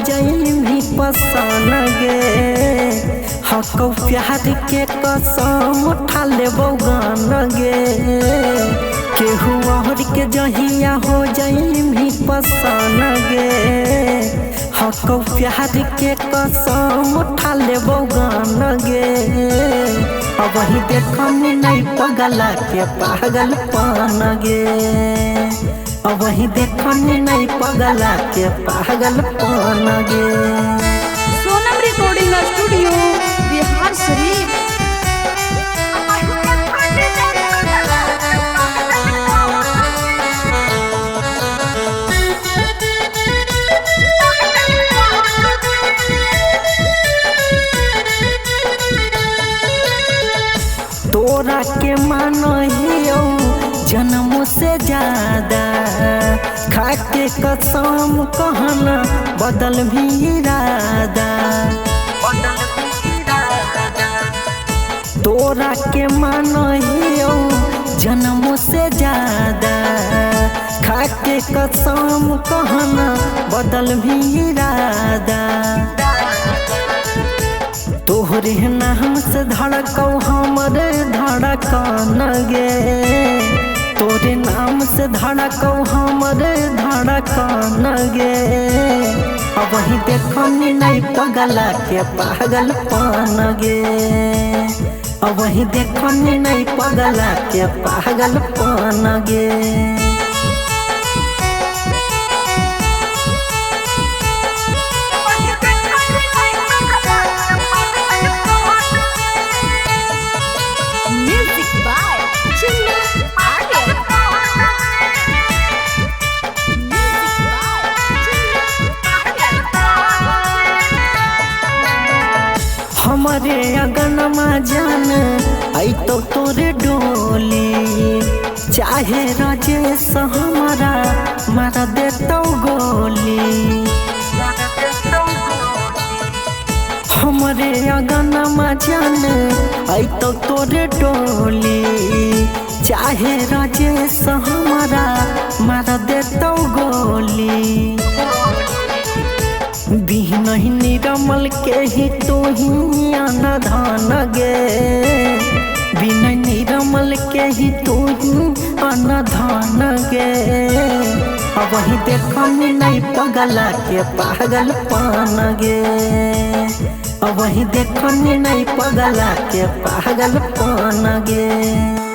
जाई पसंद गे। हकौ प्यार के कसम उठा लेबौ गान गे। केहू और के जहिया हो जाई पसंद गे। हकौ प्यार के कसम उठा लेबौ गान गे। अब वही देखनी नहीं पगला के पागल पान गे। अब वही देखनी नहीं पगला के पागल पान गे। Sonam recording studio Bihar Sharif. तोरा के मानो हियो जन्म से ज्यादा। खाके कसम कहना बदल भी इरादा। तोरा के मानो हियो जन्म से ज्यादा। खाके कसम कहना बदल भी इरादा। तोहरे नाम से धड़कौ हमरे धड़कन गे। तोरे नाम से धड़कौ हमरे धड़कन गे। अब वही देखनी नहीं पगला के पागल पान गे। अब वही देखनी नहीं पगला के पागल पान गे। हमारे अगनमा जान आई तो तोरे डोली। चाहे राजेश हमारा मार देतौ गोली। हमारे अगनमा जान आई तो तोरे डोली। चाहे राजेश हमारा मार देतौ गोली। बिहनहि निरमल के ही तू ही अनधान गे। बिना निरमल के ही तू ही अनधान गे। अब वही देखनी नहीं पगला के पागल पान गे। अब वही देखनी नहीं पगला के पागल पान गे।